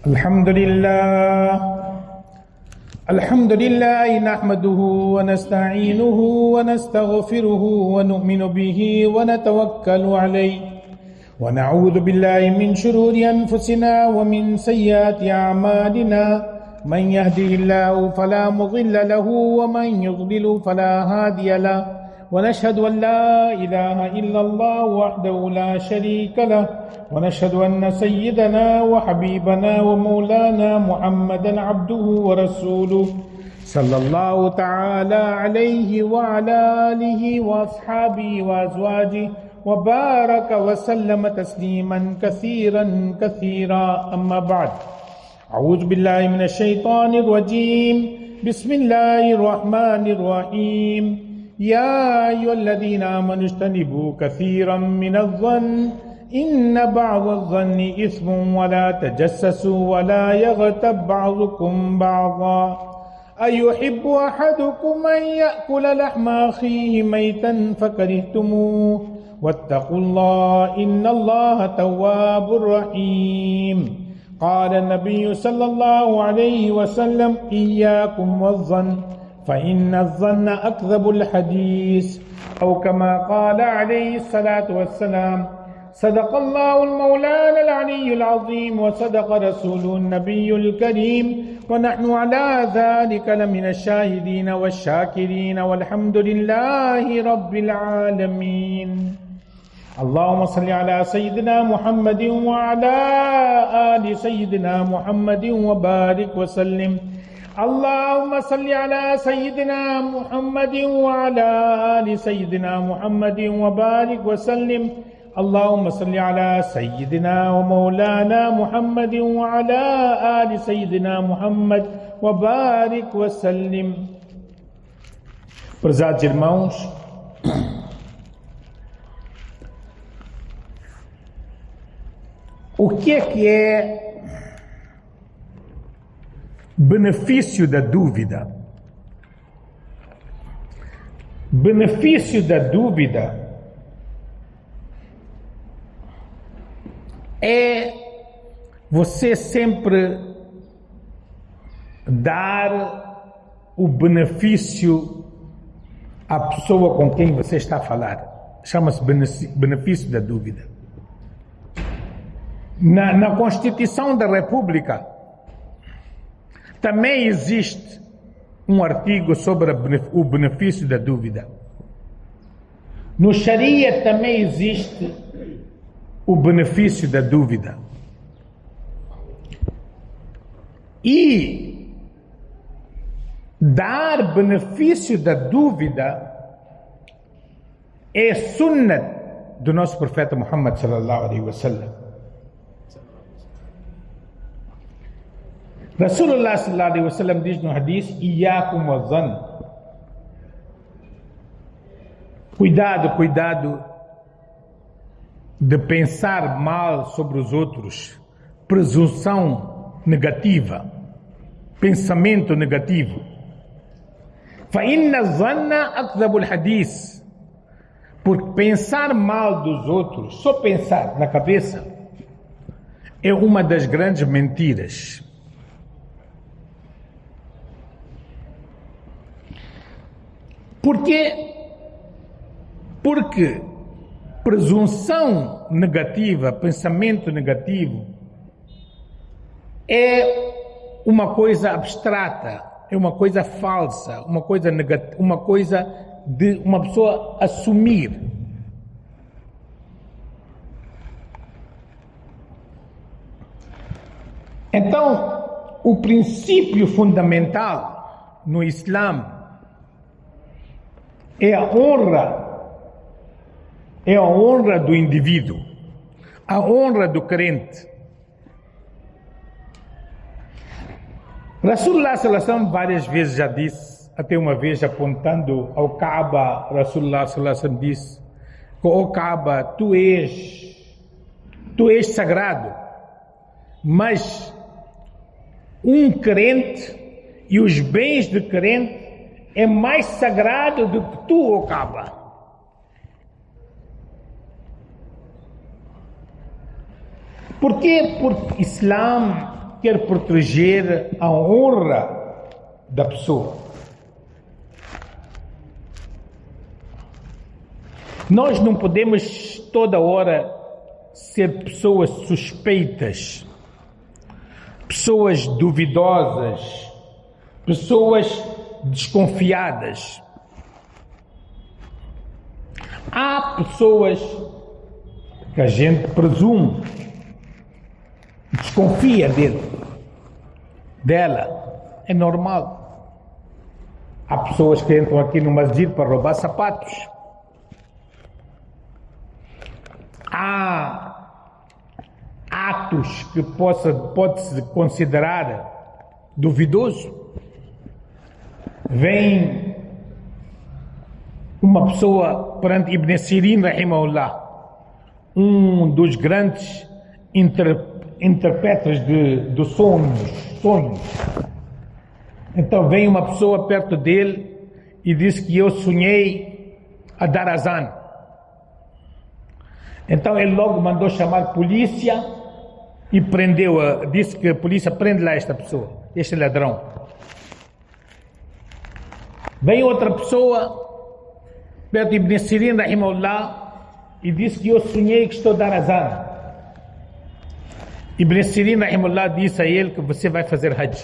الحمد لله نحمده ونستعينه ونستغفره ونؤمن به ونتوكل عليه ونعوذ بالله من شرور أنفسنا ومن سيئات أعمالنا من يهده الله فلا مضل له ومن يضلل فلا هادي له ونشهد أن لا إله إلا الله وحده لا شريك له ونشهد أن سيدنا وحبيبنا ومولانا محمدا عبده ورسوله صلى الله تعالى عليه وعلى آله وأصحابه وأزواجه وبارك وسلم تسليما كثيرا أما بعد أعوذ بالله من الشيطان الرجيم بسم الله الرحمن الرحيم يا أيها الذين آمنوا اجتنبوا كثيرا من الظن إن بعض الظن إثم ولا تجسسوا ولا يغتب بعضكم بعضا أيحب أحدكم أن يأكل لحم أخيه ميتا فكرهتموه واتقوا الله إن الله تواب رحيم قال النبي صلى الله عليه وسلم إياكم والظن فإن الظن أكذب الحديث أو كما قال عليه الصلاة والسلام صدق الله المولانا العلي العظيم وصدق رسوله النبي الكريم ونحن على ذلك لمن الشاهدين والشاكرين والحمد لله رب العالمين اللهم صل على سيدنا محمد وعلى آل سيدنا محمد وبارك وسلم اللهم صل على سيدنا محمد وعلى آل سيدنا محمد وبارك وسلم اللهم صل على سيدنا ومولانا محمد وعلى آل سيدنا محمد وبارك وسلم. Prezados irmãos, o que é benefício da dúvida? Benefício da dúvida é você sempre dar o benefício à pessoa com quem você está a falar. Chama-se benefício da dúvida. Na Constituição da República também existe um artigo sobre o benefício da dúvida. No Sharia também existe o benefício da dúvida. E dar benefício da dúvida é sunnah do nosso profeta Muhammad sallallahu alaihi wasallam. Rasulullah sallallahu alaihi wasallam diz no hadith: "Iyyakum waz-zann." Cuidado de pensar mal sobre os outros, presunção negativa, pensamento negativo. فَإِنَّ الظَّنَّ أَكْذَبُ الْحَدِيثِ. Porque pensar mal dos outros, só pensar na cabeça, é uma das grandes mentiras. Por quê? Porque presunção negativa, pensamento negativo, é uma coisa abstrata, é uma coisa falsa, uma coisa negativa, uma coisa de uma pessoa assumir. Então, o princípio fundamental no Islã é a honra do indivíduo, a honra do crente. Rasulullah sallallahu alaihi wasallam várias vezes já disse, até uma vez apontando ao Kaaba, Rasulullah sallallahu alaihi wasallam disse: "Ó Kaaba, tu és sagrado, mas um crente e os bens do crente é mais sagrado do que tu, ó Kaaba." Por quê? Porque Islã quer proteger a honra da pessoa. Nós não podemos toda hora ser pessoas suspeitas, pessoas duvidosas, pessoas desconfiadas. Há pessoas que a gente presume, desconfia dela. É normal. Há pessoas que entram aqui no masjid para roubar sapatos. Há atos que pode-se considerar duvidoso. Vem uma pessoa perante Ibn Sirin, rahimahullah, um dos grandes intérpretes de sonhos. Então vem uma pessoa perto dele e diz que eu sonhei a dar azan. Então ele logo mandou chamar polícia e prendeu-a. Disse que a polícia prende lá esta pessoa, este ladrão. Vem outra pessoa perto de Ibn Sirin, rahimahullah, e disse que eu sonhei que estou a dar azan. Ibn Sirin, rahimahullah, disse a ele que você vai fazer hajj.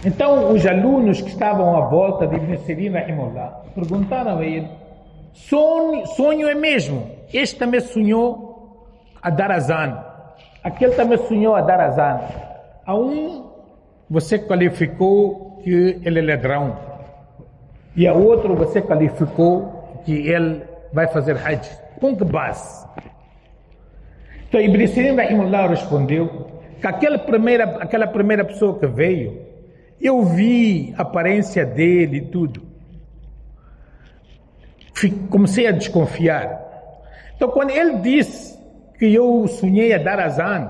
Então os alunos que estavam à volta de Ibn Sirin, rahimahullah, perguntaram a ele: sonho é mesmo? Este também sonhou a dar azan, aquele também sonhou a dar azan. A um você qualificou que ele é ladrão, e a outro você qualificou que ele vai fazer hajj. Com que base? Então Ibn Sirin, rahimahullah, respondeu que aquela primeira pessoa que veio, eu vi a aparência dele e tudo. Comecei a desconfiar. Então quando ele disse que eu sonhei a dar azan,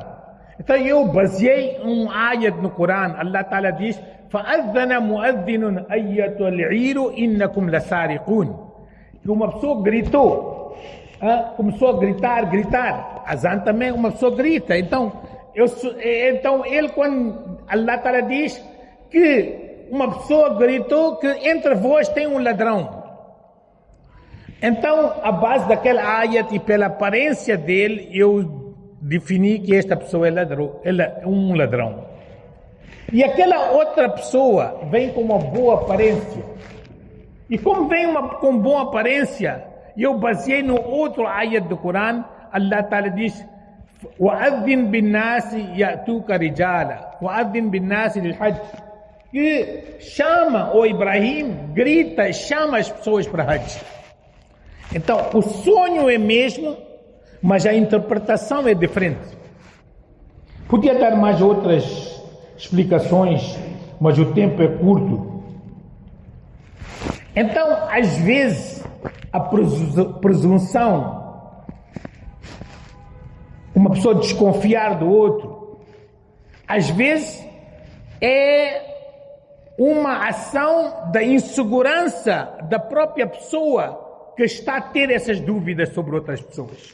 então eu baseei um ayat no Corão. Allah Ta'ala diz: فَأَذَّنَ مُؤَذِّنٌ أَيَّتُ الْعِيرُ إِنَّكُمْ لَسَارِقُونَ. E uma pessoa gritou, começou a gritar. Azan também uma pessoa grita. Então ele, quando Allah Ta'ala diz que uma pessoa gritou que entre vós tem um ladrão. Então, a base daquela ayat e pela aparência dele, eu defini que esta pessoa é um ladrão. E aquela outra pessoa vem com uma boa aparência. E como vem com boa aparência, eu baseei no outro ayat do Corão. Allah Ta'ala diz: وَأَذِّن بِالنَّاسِ يَأْتُوكَ رِجَالًا وَأَذِّن بِالنَّاسِ لِلْحَجِّ. Que chama, o Ibrahim grita, chama as pessoas para Hajj. Então o sonho é mesmo, mas a interpretação é diferente. Podia dar mais outras explicações, mas o tempo é curto. Então às vezes a presunção, uma pessoa desconfiar do outro, às vezes é uma ação da insegurança da própria pessoa que está a ter essas dúvidas sobre outras pessoas.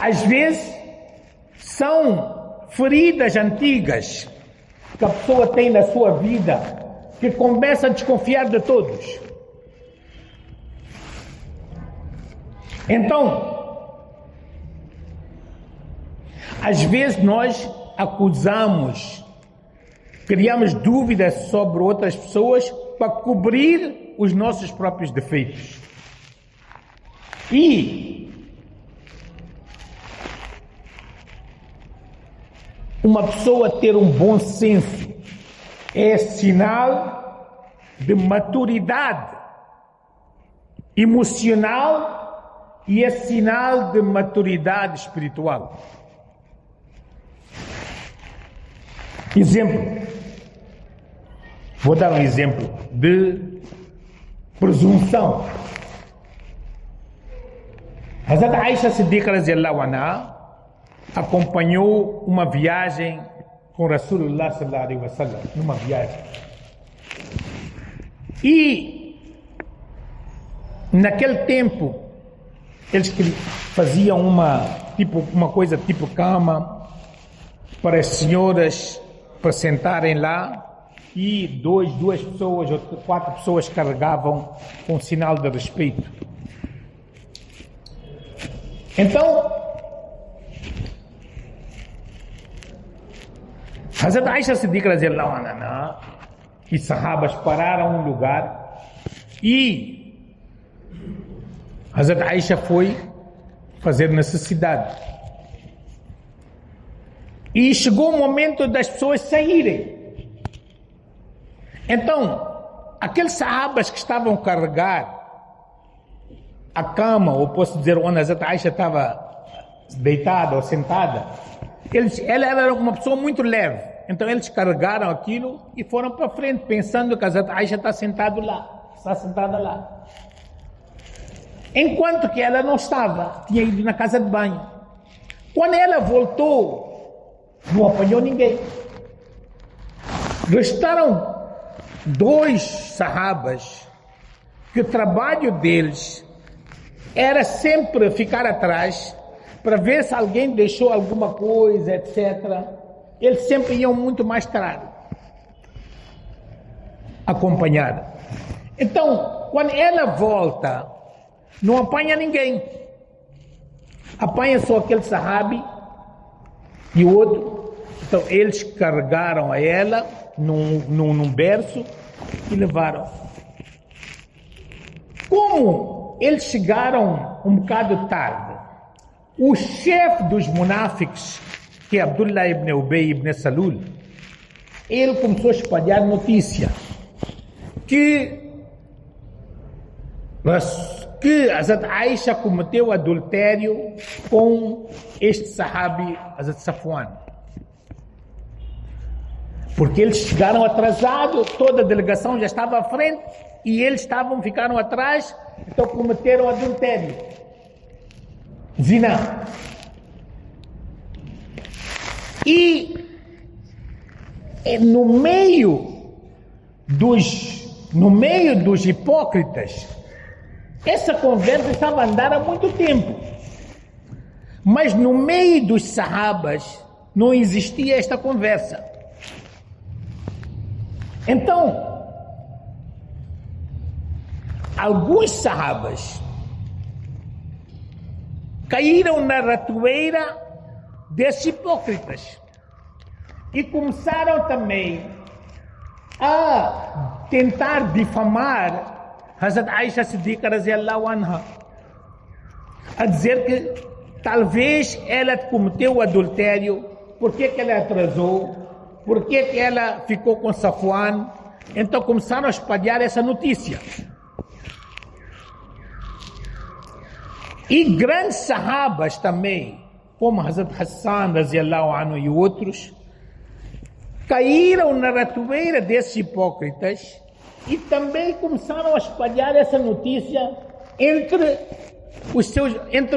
Às vezes são feridas antigas que a pessoa tem na sua vida, que começa a desconfiar de todos. Então, às vezes nós acusamos, criamos dúvidas sobre outras pessoas para cobrir os nossos próprios defeitos. E uma pessoa ter um bom senso é sinal de maturidade emocional e é sinal de maturidade espiritual. Exemplo. Vou dar um exemplo de presunção. Hazrat Aisha Siddiqa radhiyallahu anha acompanhou uma viagem com Rasulullah sallallahu alaihi wasallam, numa viagem. E naquele tempo eles faziam tipo uma coisa tipo cama, para as senhoras para sentarem lá, e duas pessoas ou 4 pessoas carregavam com sinal de respeito. Então, Hazrat Aisha Siddiqa radhiyallahu anha e sahabas pararam um lugar e Hazrat Aisha foi fazer necessidade. E chegou o momento das pessoas saírem. Então, aqueles sahabas que estavam a carregar a cama, ou posso dizer onde Hazrat Aisha estava deitada ou sentada, ela era uma pessoa muito leve. Então eles carregaram aquilo e foram para frente, pensando que Hazrat Aisha está sentada lá. Enquanto que ela não estava, tinha ido na casa de banho. Quando ela voltou, não apanhou ninguém. Restaram 2 sahabas que o trabalho deles era sempre ficar atrás para ver se alguém deixou alguma coisa, etc. Eles sempre iam muito mais tarde acompanhar. Então, quando ela volta, não apanha ninguém. Apanha só aquele sahabi e o outro. Então, eles carregaram a ela num berço e levaram. Como eles chegaram um bocado tarde, o chefe dos munáfiques, que é Abdullah ibn Ubay ibn Salul, ele começou a espalhar notícia que Hazrat Aisha cometeu adultério com este sahabi Hazrat Safwan. Porque eles chegaram atrasados, toda a delegação já estava à frente e eles ficaram atrás, então cometeram adultério. Zina. E no meio dos hipócritas, essa conversa estava a andar há muito tempo. Mas no meio dos sahabas não existia esta conversa. Então, alguns sahabas caíram na ratoeira desses hipócritas e começaram também a tentar difamar Hazrat Aisha Siddiqa radhiyallahu anha, a dizer que talvez ela cometeu o adultério, porque que ela atrasou, porque que ela ficou com Safwan. Então começaram a espalhar essa notícia. E grandes sahabas também, como Hazrat Hassan radhiyallahu anhu e outros, caíram na ratoeira desses hipócritas e também começaram a espalhar essa notícia entre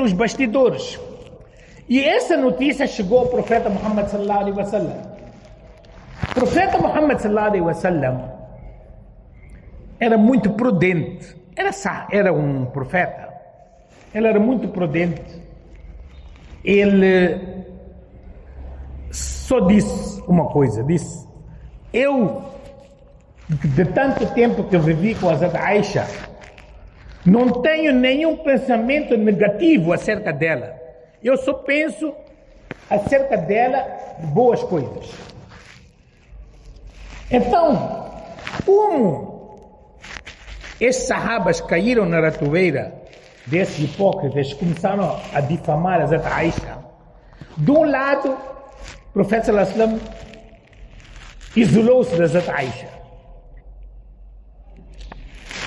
os bastidores. E essa notícia chegou ao profeta Muhammad sallallahu alaihi wasallam. O profeta Muhammad sallallahu alaihi wasallam era muito prudente. Era um profeta. Ele era muito prudente. Ele só disse uma coisa, eu, de tanto tempo que eu vivi com a Hazrat Aisha, não tenho nenhum pensamento negativo acerca dela. Eu só penso acerca dela boas coisas. Então, como esses sahabas caíram na ratoeira desses hipócritas, começaram a difamar a Hazrat Aisha, de um lado, o profeta sallallahu alaihi wasallam isolou-se da Hazrat Aisha.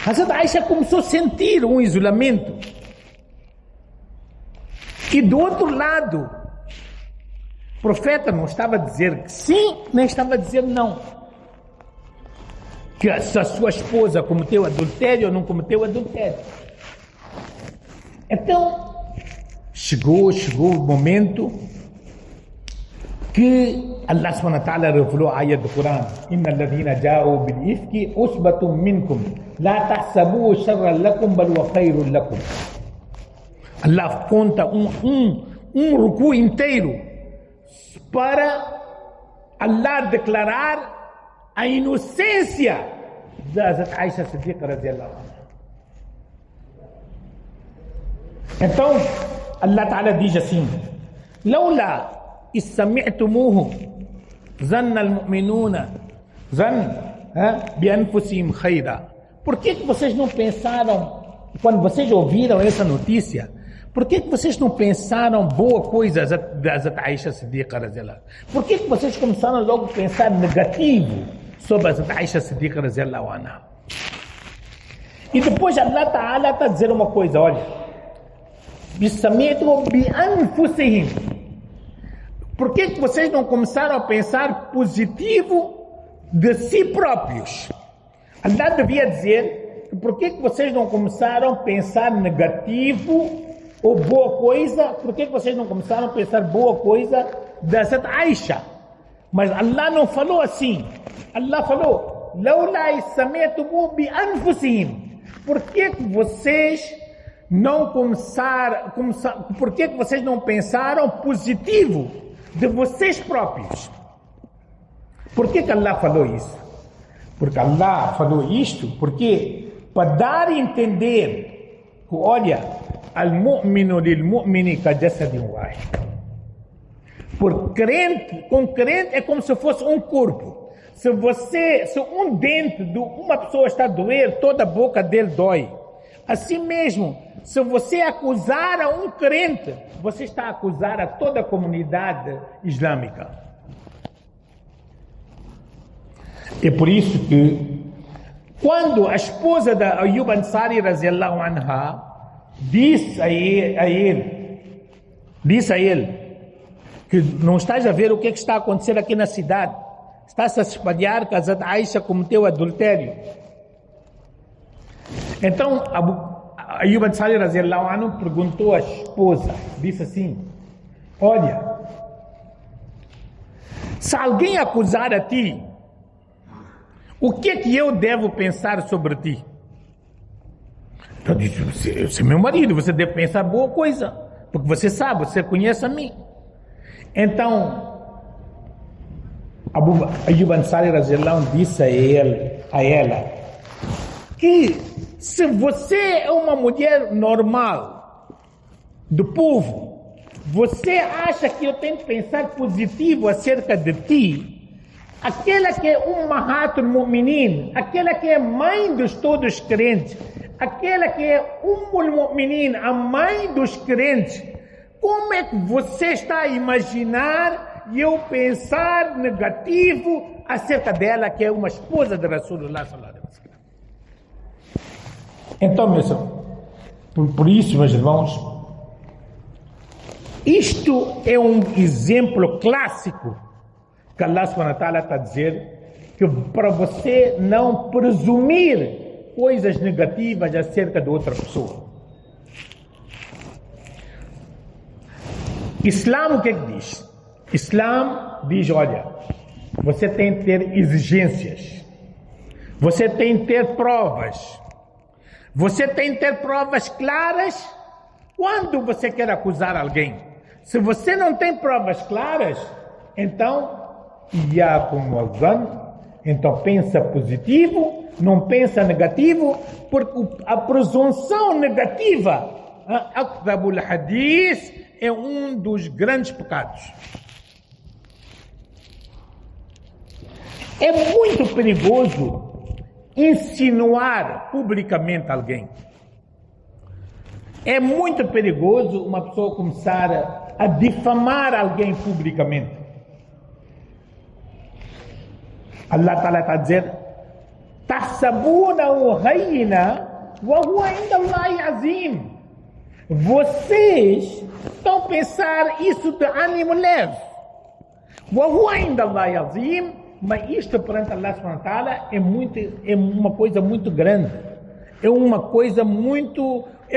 Hazrat Aisha começou a sentir um isolamento. E do outro lado, o profeta não estava a dizer que sim, nem estava a dizer não. Que se a sua esposa cometeu adultério ou não cometeu adultério. Então, chegou o momento que Allah subhanahu wa ta'ala revelou a ayat do Quran: Inna alladhina ja'u bil ifki usbatum minkum la tahsabuhu sharran lakum bal huwa khairun lakum. Allah conta ruku inteiro para Allah declarar a inocência da Hazrat Aisha Siddiqa radiallahu anha. Então, Allah Ta'ala diz assim: لولا إذ سمعتموه ظن المؤمنون بأنفسهم خيرا. Por que vocês não pensaram, quando vocês ouviram essa notícia, por que vocês não pensaram boa coisa da Hazrat Aisha Siddiqa radiallahu anha? Por que vocês começaram logo a pensar negativo sobre a Hazrat Aisha Siddiqa radiallahu anha? E depois Allah Ta'ala está a dizer uma coisa, olha, por que vocês não começaram a pensar positivo de si próprios? Allah devia dizer, por que vocês não começaram a pensar negativo ou boa coisa? Por que vocês não começaram a pensar boa coisa da Hazrat Aisha? Mas Allah não falou assim. Allah falou, por que vocês não por que vocês não pensaram positivo de vocês próprios? Por que Allah falou isso? Porque Allah falou isto porque para dar a entender que, olha, al-mu'minu lil-mu'mini ka-jasadin wahid. Por crente, com crente é como se fosse um corpo. Se um dente de uma pessoa está a doer, toda a boca dele dói. Assim mesmo, se você acusar a um crente, você está a acusar a toda a comunidade islâmica. É por isso que, quando a esposa da Ayyub Ansari radiallahu anha disse a ele que não estás a ver o que está a acontecer aqui na cidade, está-se a espalhar que a Hazrat Aisha cometeu adultério. Então Ayyub Ansari radiallahu anhu perguntou à esposa, disse assim, olha, se alguém acusar a ti, o que é que eu devo pensar sobre ti? Então disse, você é meu marido, você deve pensar boa coisa, porque você sabe, você conhece a mim. Então Ayyub Ansari radiallahu anhu disse a ela que se você é uma mulher normal do povo, você acha que eu tenho que pensar positivo acerca de ti? Aquela que é Ummahatul Mu'minin, aquela que é mãe dos todos crentes, aquela que é Ummul Mu'minin, a mãe dos crentes, como é que você está a imaginar e eu pensar negativo acerca dela, que é uma esposa de Rasulullah sallallahu alaihi wasallam? Então, meus irmãos, por isso, meus irmãos, isto é um exemplo clássico que Allah subhanahu wa ta'ala está a dizer que para você não presumir coisas negativas acerca de outra pessoa. Islã o que diz? Islã diz, olha, você tem que ter exigências, você tem que ter provas, você tem que ter provas claras quando você quer acusar alguém. Se você não tem provas claras, então então pensa positivo, não pensa negativo, porque a presunção negativa, Akdhabul Hadith, é um dos grandes pecados. É muito perigoso insinuar publicamente alguém. É muito perigoso uma pessoa começar a difamar alguém publicamente. Allah Ta'ala está a dizer, تَحْسَبُونَهُ هَيِّنًا وَهُوَ عِنْدَ اللَّهِ عَظِيمٌ. Vocês estão a pensar isso de ânimo leve. وَهُوَ عِنْدَ اللَّهِ عَظِيمٌ. Mas isto perante Allah subhanahu wa ta'ala é uma coisa muito grande. É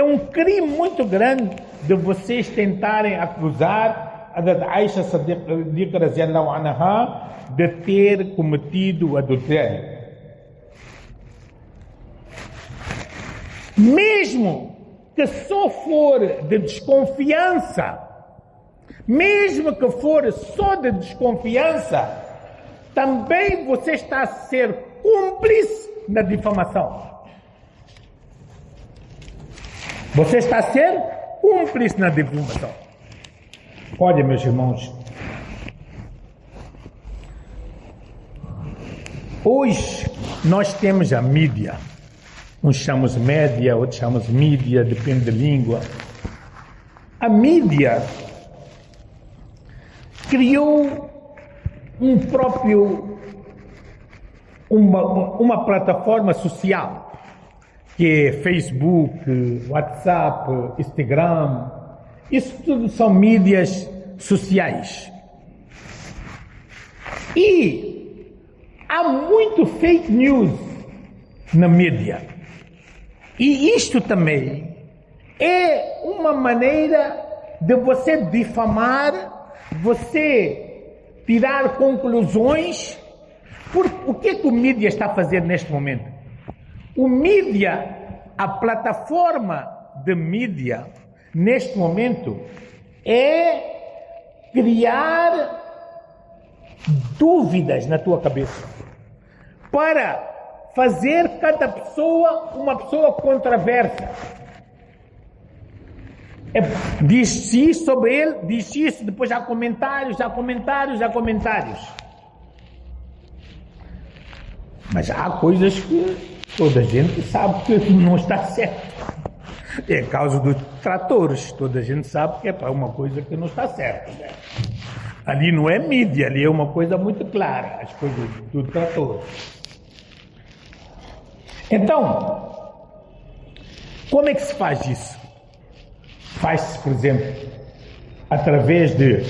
um crime muito grande de vocês tentarem acusar a Aisha Siddiqa radhiyallahu anha de ter cometido adultério. Mesmo que só for de desconfiança, mesmo que for só de desconfiança, também você está a ser cúmplice na difamação. Você está a ser cúmplice na difamação. Olha, meus irmãos, hoje nós temos a mídia. Uns chamamos média, outros chamamos mídia, depende da língua. A mídia criou uma plataforma social, que é Facebook, WhatsApp, Instagram. Isso tudo são mídias sociais. E há muito fake news na mídia. E isto também é uma maneira de você difamar, você tirar conclusões. O que o mídia está a fazer neste momento? O mídia, a plataforma de mídia, neste momento, é criar dúvidas na tua cabeça, para fazer cada pessoa uma pessoa controversa. Diz isso sobre ele, diz isso, depois há comentários. Mas há coisas que toda a gente sabe que não está certo. É a causa dos tratores. Toda a gente sabe que é para uma coisa que não está certa. Né? Ali não é mídia, ali é uma coisa muito clara, as coisas do trator. Então, como é que se faz isso? Faz-se, por exemplo, através de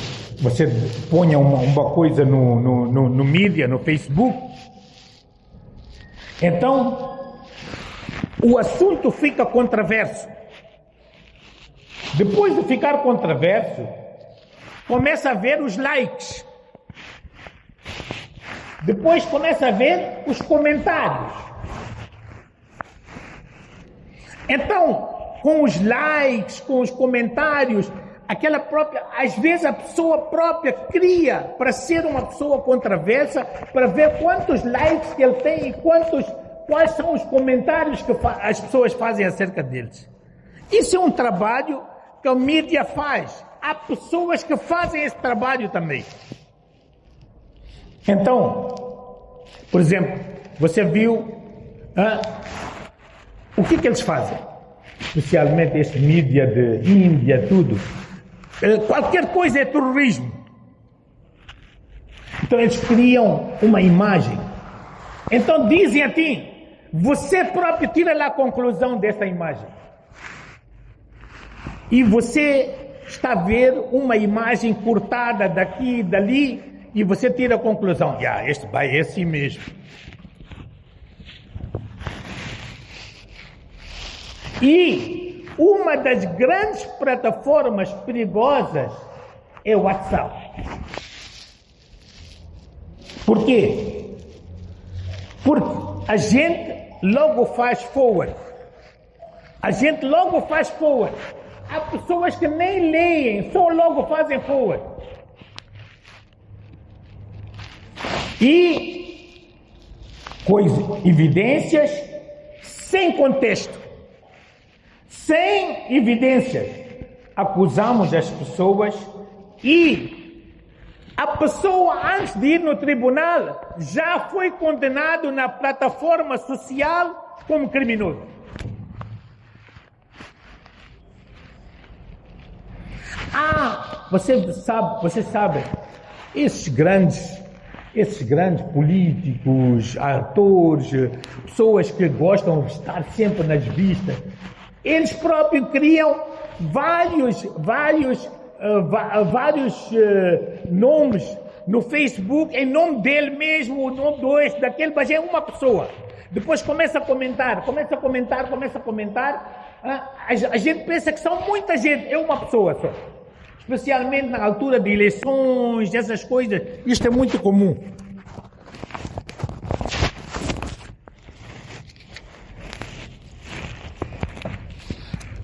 você ponha uma coisa no mídia, no Facebook. Então, o assunto fica controverso. Depois de ficar controverso, começa a ver os likes. Depois começa a ver os comentários. Então, com os likes, com os comentários, aquela própria, às vezes a pessoa própria cria para ser uma pessoa controversa, para ver quantos likes que ele tem e quais são os comentários que as pessoas fazem acerca deles. Isso é um trabalho que a mídia faz. Há pessoas que fazem esse trabalho também. Então, por exemplo, você viu o que eles fazem? Especialmente esse mídia de Índia, tudo. Qualquer coisa é terrorismo. Então eles criam uma imagem. Então dizem a ti, você próprio tira lá a conclusão dessa imagem. E você está a ver uma imagem cortada daqui e dali, e você tira a conclusão. Este vai é assim mesmo. E uma das grandes plataformas perigosas é o WhatsApp. Por quê? Porque a gente logo faz forward. Há pessoas que nem leem, só logo fazem forward. E evidências sem contexto. Sem evidências, acusamos as pessoas e a pessoa, antes de ir no tribunal, já foi condenado na plataforma social como criminoso. Você sabe, esses grandes políticos, atores, pessoas que gostam de estar sempre nas vistas, eles próprios criam vários nomes no Facebook, em nome dele mesmo, o nome daquele, mas é uma pessoa. Depois começa a comentar. A gente pensa que são muita gente, é uma pessoa só. Especialmente na altura de eleições, essas coisas, isto é muito comum.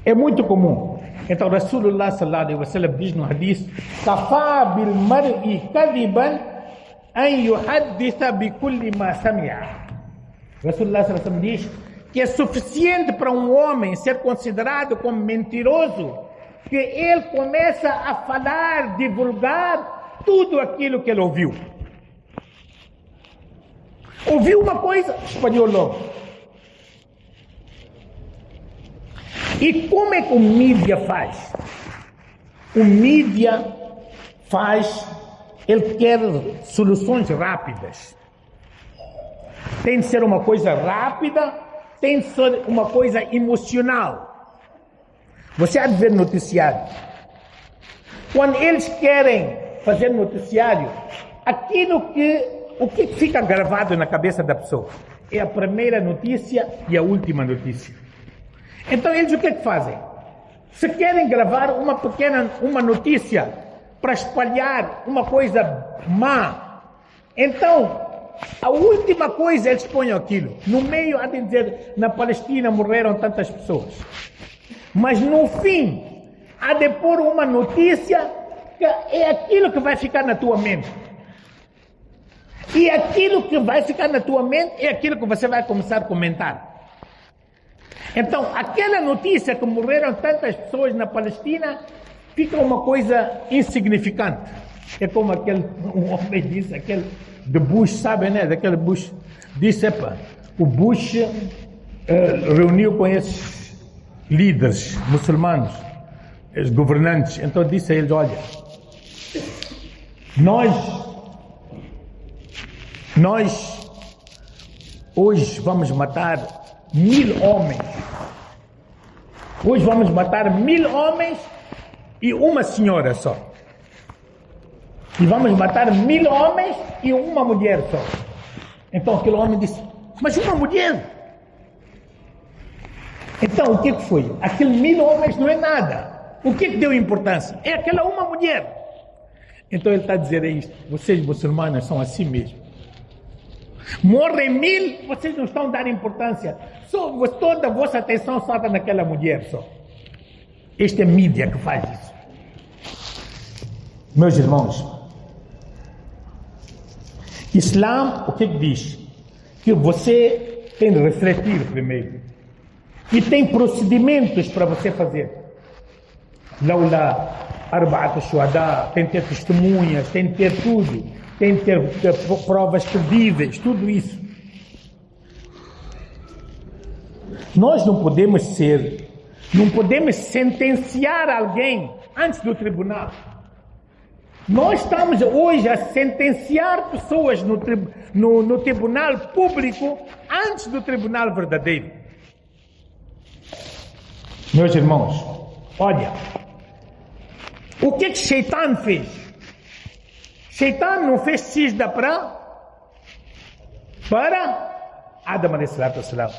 É muito comum. Então, Rasulullah sallallahu alaihi wasallam diz no hadith: "Kafā bil mar'i kadhiban an yuhadditha bi kulli ma sami'a." Rasulullah sallallahu alaihi wasallam diz que é suficiente para um homem ser considerado como mentiroso que ele começa a falar, divulgar tudo aquilo que ele ouviu. Ouviu uma coisa, espalhou logo. E como é que o mídia faz? O mídia faz, ele quer soluções rápidas. Tem de ser uma coisa rápida, tem de ser uma coisa emocional. Você há de ver noticiário. Quando eles querem fazer noticiário, o que fica gravado na cabeça da pessoa é a primeira notícia e a última notícia. Então eles o que fazem? Se querem gravar uma notícia para espalhar uma coisa má, então a última coisa eles põem aquilo. No meio há de dizer, na Palestina morreram tantas pessoas. Mas no fim, há de pôr uma notícia que é aquilo que vai ficar na tua mente. E aquilo que vai ficar na tua mente é aquilo que você vai começar a comentar. Então, aquela notícia que morreram tantas pessoas na Palestina fica uma coisa insignificante. É como um homem disse, aquele de Bush, sabe, né? Daquele Bush. Disse, o Bush reuniu com esses líderes muçulmanos, os governantes. Então disse a eles, olha, nós hoje vamos matar 1000 homens. Hoje vamos matar 1000 homens e uma senhora só. E vamos matar 1000 homens e uma mulher só. Então aquele homem disse, mas uma mulher? Então o que foi? Aqueles 1000 homens não é nada. O que deu importância? É aquela uma mulher. Então ele está a dizer isto. Vocês muçulmanos são assim mesmo. Morrem 1000, vocês não estão a dar importância. Toda a vossa atenção só está naquela mulher só. Esta é a mídia que faz isso. Meus irmãos, Islã, o que diz? Que você tem de refletir primeiro. E tem procedimentos para você fazer. Laula arba'at shuhada, tem de ter testemunhas, tem de ter tudo. Tem de ter provas credíveis, tudo isso. Nós não podemos sentenciar alguém antes do tribunal. Nós estamos hoje a sentenciar pessoas no tribunal público antes do tribunal verdadeiro. Meus irmãos, olha, o que Shaitan fez? Shaitan não fez sijda para Adam alayhi salatu wassalam.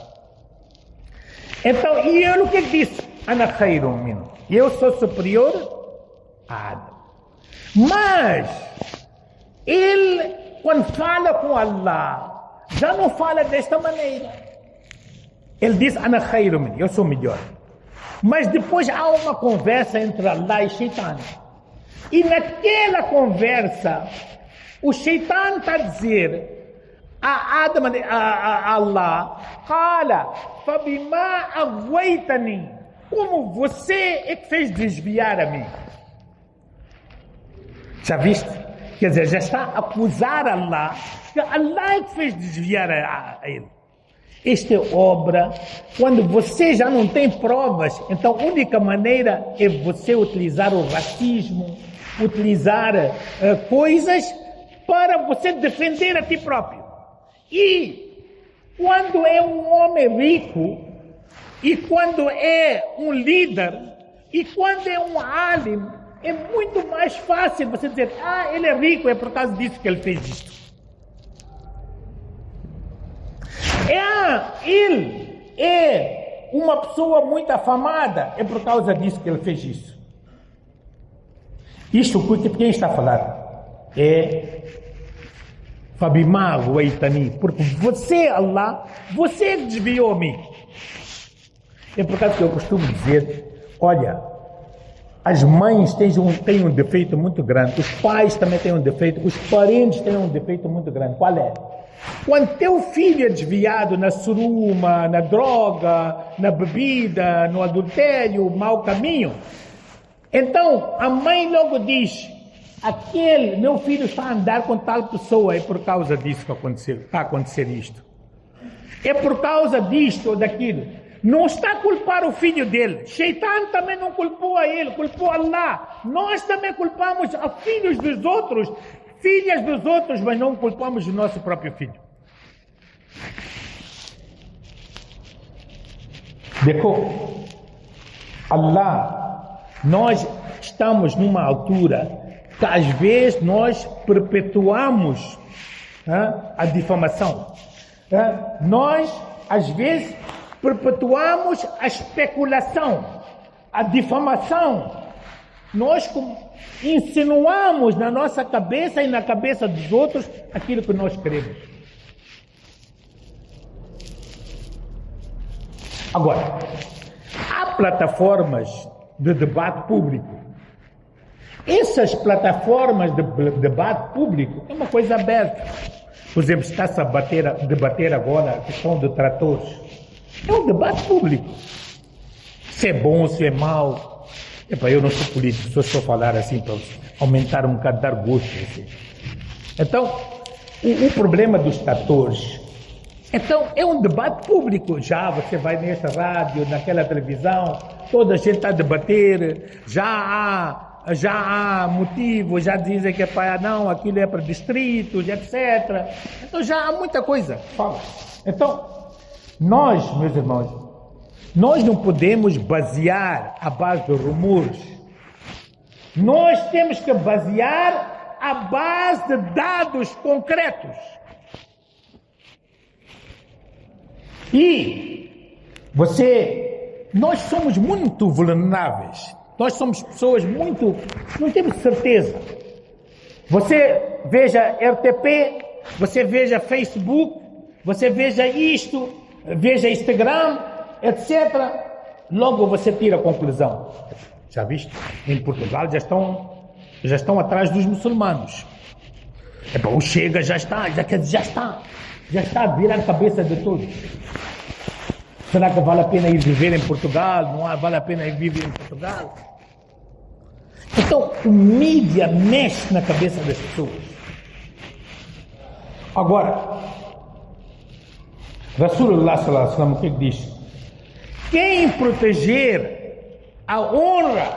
Então, e ele o que disse? Ana khairun minhu. Eu sou superior a Adam. Mas ele, quando fala com Allah, já não fala desta maneira. Ele diz, Ana khairun minhu, eu sou melhor. Mas depois há uma conversa entre Allah e Shaitan. E naquela conversa, o Shaitan está a dizer a Adam, a Allah, Qala, fabima aghwaytani, como você é que fez desviar a mim. Já viste? Quer dizer, já está a acusar Allah, que Allah é que fez desviar a ele. Esta é obra, quando você já não tem provas, então a única maneira é você utilizar o racismo, utilizar coisas para você defender a ti próprio. E quando é um homem rico, e quando é um líder, e quando é um alim, é muito mais fácil você dizer, ele é rico, é por causa disso que ele fez isto. Ele é uma pessoa muito afamada, é por causa disso que ele fez isso. Isto que quem está a falar é Fabima Waitani, porque você, Allah, você desviou a mim. É por causa que eu costumo dizer, olha, As mães têm um defeito muito grande, os pais também têm um defeito, os parentes têm um defeito muito grande. Qual é? Quando teu filho é desviado na suruma, na droga, na bebida, no adultério, mau caminho, então a mãe logo diz: meu filho está a andar com tal pessoa, é por causa disso que está a acontecer isto. É por causa disto ou daquilo. Não está a culpar o filho dele. Shaitan também não culpou a ele, culpou Allah. Nós também culpamos a filhos dos outros, filhas dos outros, mas não culpamos o nosso próprio filho. देखो, Allah, nós estamos numa altura que às vezes nós perpetuamos a difamação. Nós, às vezes, perpetuamos a especulação, a difamação. Nós insinuamos na nossa cabeça e na cabeça dos outros aquilo que nós queremos. Agora, há plataformas de debate público. Essas plataformas de debate público é uma coisa aberta. Por exemplo, está-se a debater agora a questão de tratores. É um debate público. Se é bom, se é mau. Eu não sou político, só estou a falar assim para aumentar um bocado, dar gosto. Assim. Então, o problema dos tratores. Então, é um debate público. Já você vai nessa rádio, naquela televisão, toda a gente está a debater, já há motivo, já dizem que não, aquilo é para distritos, etc. Então já há muita coisa. Fala. Então, nós, meus irmãos, nós não podemos basear a base de rumores. Nós temos que basear a base de dados concretos. E nós somos muito vulneráveis. Nós somos pessoas não temos certeza. Você veja RTP, você veja Facebook, você veja isto, veja Instagram, etc. Logo você tira a conclusão. Já viste? Em Portugal já estão atrás dos muçulmanos. O Chega já está a virar a cabeça de todos. Será que vale a pena ir viver em Portugal? Não vale a pena ir viver em Portugal? Então, o mídia mexe na cabeça das pessoas. Agora, Rasulullah sallallahu alaihi wasallam, o que diz? Quem proteger a honra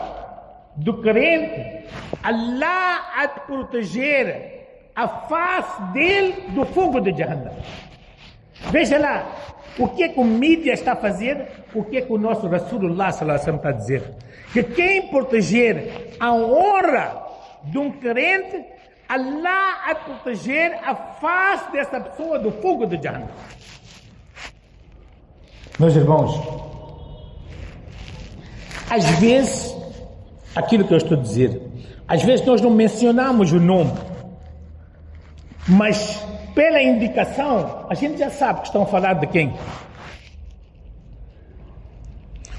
do crente, Allah há de proteger a face dele do fogo de Jahannam. Veja lá, o que o mídia está a fazer, o que o nosso Rasulullah sallallahu alaihi wasallam está a dizer. Que quem proteger a honra de um crente, Allah há de proteger a face dessa pessoa do fogo de Jahannam. Meus irmãos, às vezes, aquilo que eu estou a dizer, às vezes nós não mencionamos o nome, mas pela indicação, a gente já sabe que estão a falar de quem.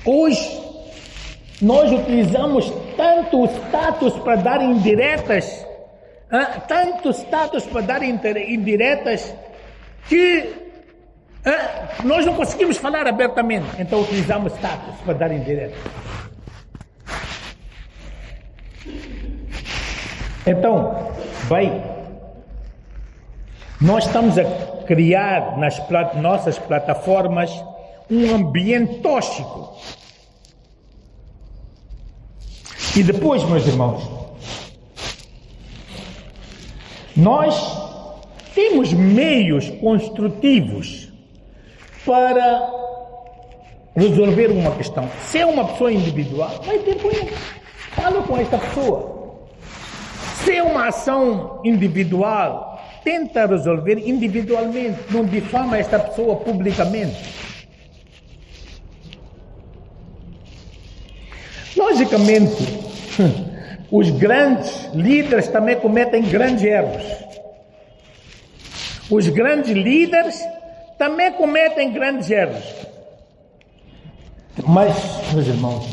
Hoje, nós utilizamos tanto o status para dar indiretas, que nós não conseguimos falar abertamente. Então utilizamos status para dar indiretas. Então, bem, nós estamos a criar nas nossas plataformas um ambiente tóxico. E depois, meus irmãos, nós temos meios construtivos para resolver uma questão. Se é uma pessoa individual, vai ter com ele. Fala com esta pessoa. Se é uma ação individual, tenta resolver individualmente. Não difama esta pessoa publicamente. Logicamente, os grandes líderes também cometem grandes erros. Os grandes líderes também cometem grandes erros. Mas, meus irmãos,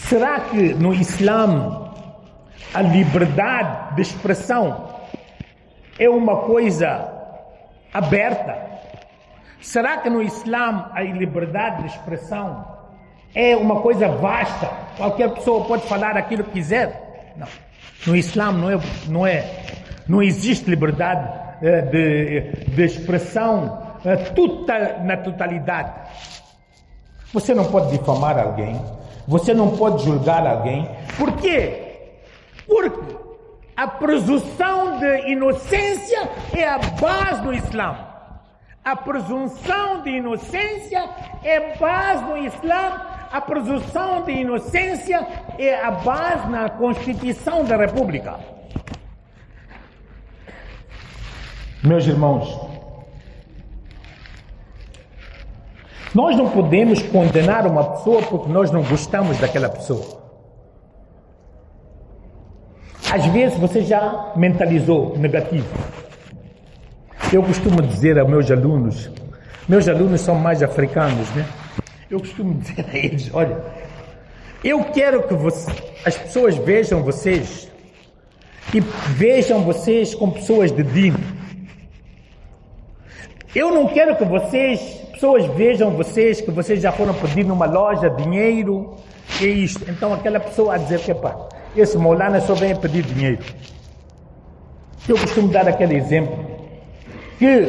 Será que no Islã a liberdade de expressão é uma coisa aberta? Será que no Islã a liberdade de expressão é uma coisa vasta? Qualquer pessoa pode falar aquilo que quiser? Não. No Islã não existe liberdade de expressão na totalidade. Você não pode difamar alguém, você não pode julgar alguém. Por quê? Porque a presunção de inocência é a base do Islã. A presunção de inocência é base no Islã. A presunção de inocência é a base na Constituição da República. Meus irmãos, nós não podemos condenar uma pessoa porque nós não gostamos daquela pessoa. Às vezes você já mentalizou negativo. Eu costumo dizer aos meus alunos são mais africanos, né? Eu costumo dizer a eles, olha, eu quero que as pessoas vejam vocês e vejam vocês como pessoas de dino. Eu não quero que pessoas vejam vocês que vocês já foram pedir numa loja dinheiro, e isto. Então aquela pessoa a dizer que, esse Maulana só vem pedir dinheiro. Eu costumo dar aquele exemplo, que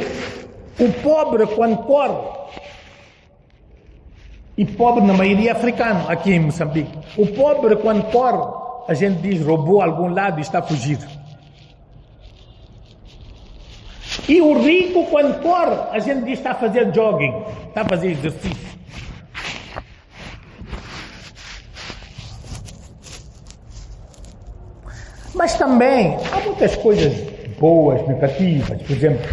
o pobre quando corre, e pobre na maioria africano, aqui em Moçambique, o pobre quando corre, a gente diz roubou algum lado e está a fugir. E o rico quando corre, a gente diz está a fazer jogging, está a fazer exercício. Mas também há muitas coisas boas, negativas. Por exemplo,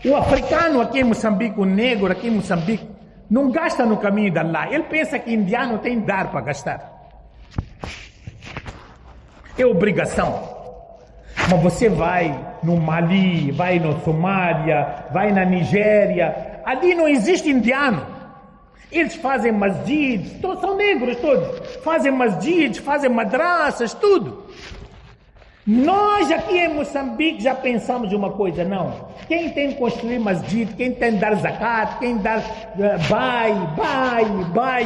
o africano aqui em Moçambique, o negro aqui em Moçambique, não gasta no caminho de Allah. Ele pensa que indiano tem dar para gastar. É obrigação. Mas você vai no Mali, vai na Somália, vai na Nigéria, ali não existe indiano. Eles fazem masjids, são negros todos, fazem masjids, fazem madraças, tudo. Nós aqui em Moçambique já pensamos de uma coisa, não. Quem tem que construir masjid, quem tem que dar zakat, quem dá bai.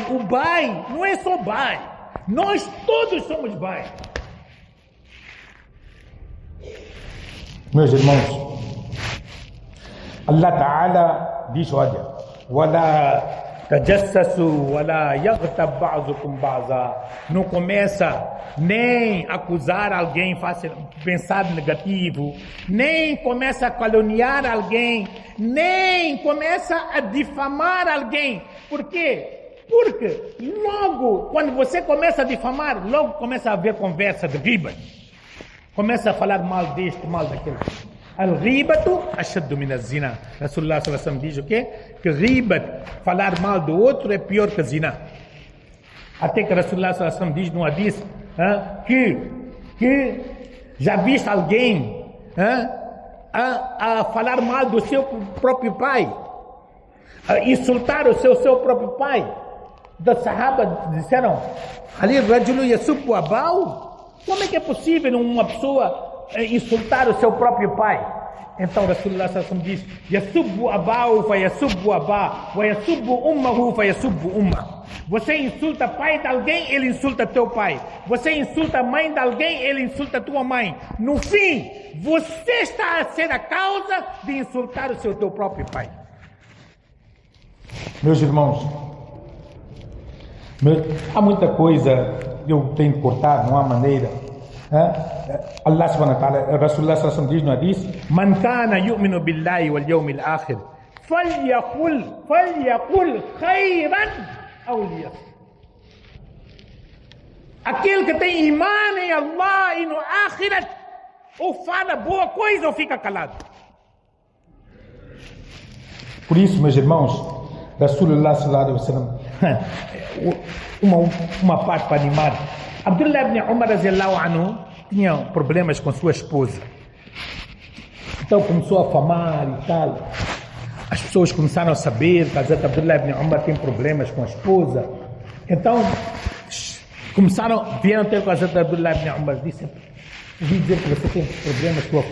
O bai não é só bai. Nós todos somos bai. Meus irmãos, Allah Ta'ala diz, olha, wala tajassasu wala yaghtab ba'dukum ba'za. Não começa nem acusar alguém, pensar negativo, nem começa a caluniar alguém, nem começa a difamar alguém. Por quê? Porque logo, quando você começa a difamar, logo começa a haver conversa de riba. Começa a falar mal deste, mal daquele. Al-ghibatu ashaddu min az-zina. Rasulullah sallallahu alaihi wasallam diz o quê? Que ghibat, falar mal do outro, é pior que zina. Até que Rasulullah sallallahu alaihi wasallam diz no hadith que já viste alguém a falar mal do seu próprio pai, a insultar o seu próprio pai. Da Sahaba disseram, ali rajulu yasubbu abau. Como é que é possível uma pessoa insultar o seu próprio pai? Então Rasulullah sallallahu alaihi wasallam diz, yasubbu abau fa yasubbu aba wa yasubbu ummahu fa yasubbu umma. Você insulta pai de alguém, ele insulta teu pai. Você insulta mãe de alguém, ele insulta tua mãe. No fim, você está a ser a causa de insultar o teu próprio pai. Meus irmãos, há muita coisa eu tenho que cortar, não há maneira. Allah subhanahu wa ta'ala, Rasulullah sallallahu alaihi wasallam diz no hadith, man kana yu'minu billahi wal yawmil akhir falyaqul khayran aw liyasmut. Aquele que tem imã em Allah e no akhirat, ou fala boa coisa ou fica calado. Por isso, meus irmãos, Rasulullah sallallahu alaihi wasallam, uma parte para animar. Abdullah ibn Umar radhiyallahu anhu tinha problemas com sua esposa. Então começou a famar e tal. As pessoas começaram a saber que Abdullah ibn Umar tem problemas com a esposa. Então Vieram ter com a Hazrat Abdullah ibn Umar, disse: ouvi dizer que você tem problemas com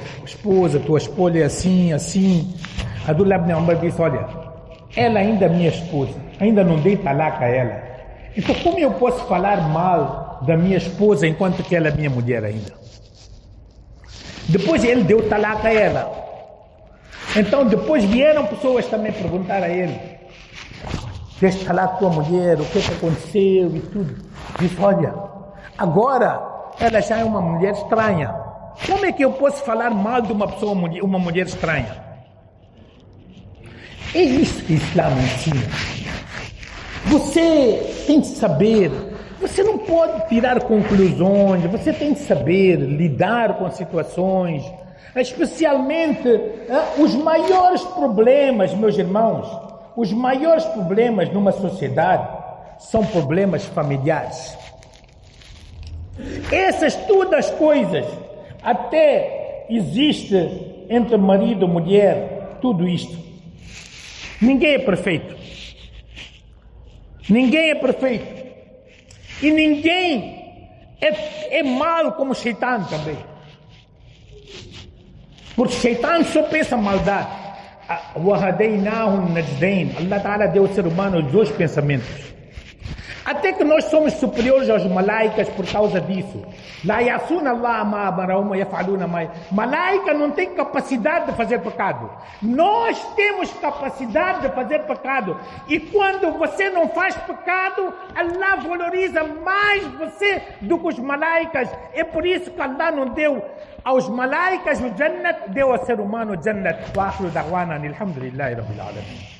tua esposa é assim, assim. Abdullah ibn Umar disse: olha, ela ainda é minha esposa, ainda não dei talak a ela. Então como eu posso falar mal da minha esposa enquanto que ela é minha mulher ainda? Depois ele deu talak a ela. Então depois vieram pessoas também perguntar a ele: deste talak a tua mulher, o que aconteceu e tudo. Disse: olha, agora ela já é uma mulher estranha. Como é que eu posso falar mal de uma pessoa, uma mulher estranha? É isso que o Islã ensina. Você tem que saber, você não pode tirar conclusões, você tem que saber lidar com situações, especialmente os maiores problemas, meus irmãos, os maiores problemas numa sociedade são problemas familiares. Essas todas as coisas, até existe entre marido e mulher, tudo isto. Ninguém é perfeito. Ninguém é perfeito. E ninguém é mal como o Shaitan também. Porque o Shaitan só pensa maldade. Allah Ta'ala deu ao ser humano os dois pensamentos. Até que nós somos superiores aos malaicas por causa disso. La yasuna Allah ma amarahum yaf'aluna ma. Malaica não tem capacidade de fazer pecado. Nós temos capacidade de fazer pecado. E quando você não faz pecado, Allah valoriza mais você do que os malaicas. É por isso que Allah não deu aos malaicas o Jannat, deu ao ser humano o Jannat. Wa akhiru da'wana alhamdulillahi rabbil alamin.